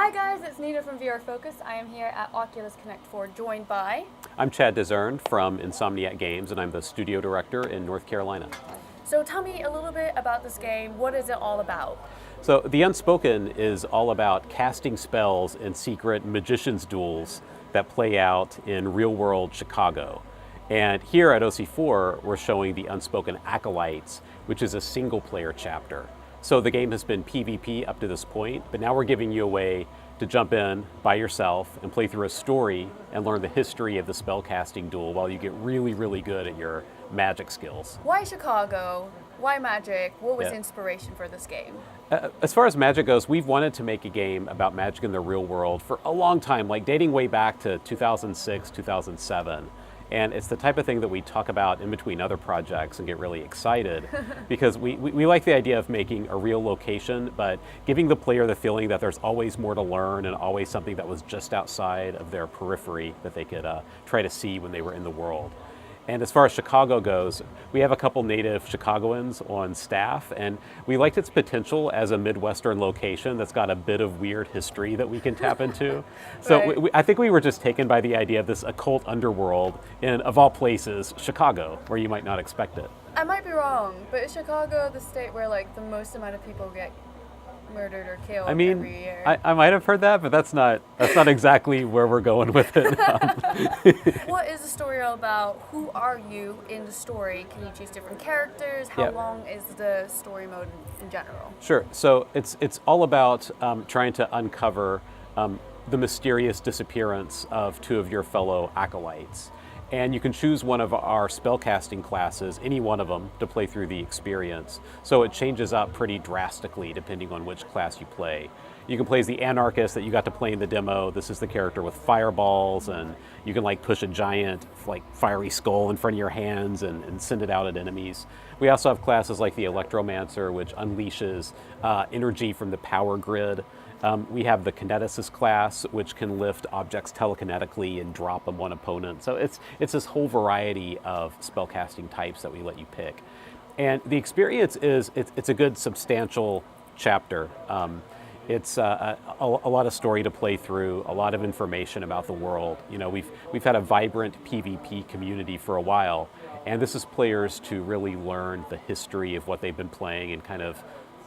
Hi guys, it's Nina from VRFocus. I am here at Oculus Connect 4, joined by... I'm Chad Dezern from Insomniac Games, and I'm the studio director in North Carolina. So tell me a little bit about this game. What is it all about? So the Unspoken is all about casting spells in secret magician's duels that play out in real-world Chicago. And here at OC4, we're showing the Unspoken Acolytes, which is a single-player chapter. So the game has been PvP up to this point, but now we're giving you a way to jump in by yourself and play through a story and learn the history of the spellcasting duel while you get really, really good at your magic skills. Why Chicago? Why magic? What was inspiration for this game? As far as magic goes, we've wanted to make a game about magic in the real world for a long time, like dating way back to 2006, 2007. And it's the type of thing that we talk about in between other projects and get really excited because we like the idea of making a real location, but giving the player the feeling that there's always more to learn and always something that was just outside of their periphery that they could try to see when they were in the world. And as far as Chicago goes, we have a couple native Chicagoans on staff, and we liked its potential as a Midwestern location that's got a bit of weird history that we can tap into. So I think we were just taken by the idea of this occult underworld in, of all places, Chicago, where you might not expect it. I might be wrong, but is Chicago the state where like the most amount of people get murdered or killed every year? I might have heard that, but that's not exactly where we're going with it. What is the story all about? Who are you in the story? Can you choose different characters? How long is the story mode in general? Sure. So it's all about trying to uncover the mysterious disappearance of two of your fellow acolytes. And you can choose one of our spellcasting classes, any one of them, to play through the experience. So it changes up pretty drastically depending on which class you play. You can play as the anarchist that you got to play in the demo. This is the character with fireballs, and you can like push a giant like fiery skull in front of your hands and send it out at enemies. We also have classes like the electromancer, which unleashes energy from the power grid. We have the kineticist class, which can lift objects telekinetically and drop them on opponents. So it's this whole variety of spellcasting types that we let you pick. And the experience is, it's a good substantial chapter. It's a lot of story to play through, a lot of information about the world. You know, we've had a vibrant PvP community for a while, and this is players to really learn the history of what they've been playing and kind of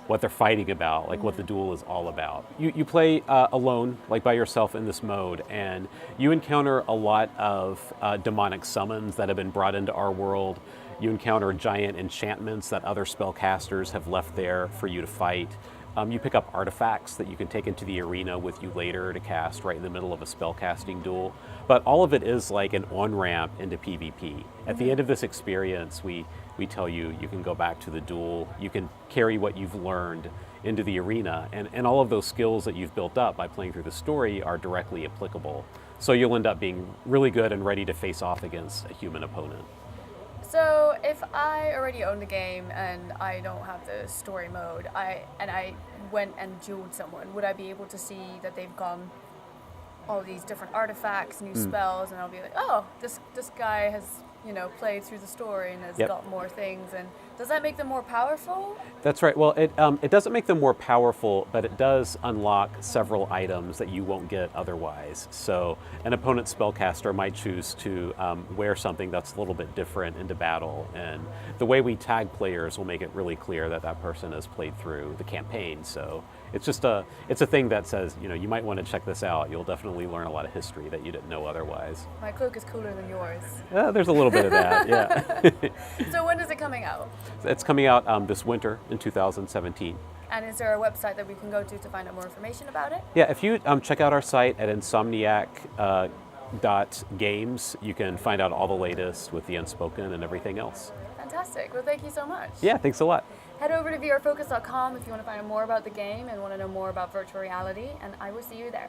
what they're fighting about, like what the duel is all about. You play alone, like by yourself in this mode, and you encounter a lot of demonic summons that have been brought into our world. You encounter giant enchantments that other spellcasters have left there for you to fight. You pick up artifacts that you can take into the arena with you later to cast right in the middle of a spellcasting duel. But all of it is like an on-ramp into PvP. At the end of this experience, we tell you you can go back to the duel, you can carry what you've learned into the arena, and all of those skills that you've built up by playing through the story are directly applicable. So you'll end up being really good and ready to face off against a human opponent. So if I already own the game and I don't have the story mode, I went and dueled someone, would I be able to see that they've gone all these different artifacts, new spells, and I'll be like, oh, this guy has, you know, played through the story and has got more things, and does that make them more powerful? That's right. Well, it doesn't make them more powerful, but it does unlock several items that you won't get otherwise. So an opponent spellcaster might choose to wear something that's a little bit different into battle, and the way we tag players will make it really clear that that person has played through the campaign. So it's just a thing that says, you know, you might want to check this out. You'll definitely learn a lot of history that you didn't know otherwise. My cloak is cooler than yours. There's a little bit of that, yeah. So when is it coming out? It's coming out this winter in 2017. And is there a website that we can go to find out more information about it? Yeah, if you check out our site at insomniac.games, you can find out all the latest with the Unspoken and everything else. Fantastic. Well, thank you so much. Yeah, thanks a lot. Head over to VRFocus.com if you want to find out more about the game and want to know more about virtual reality, and I will see you there.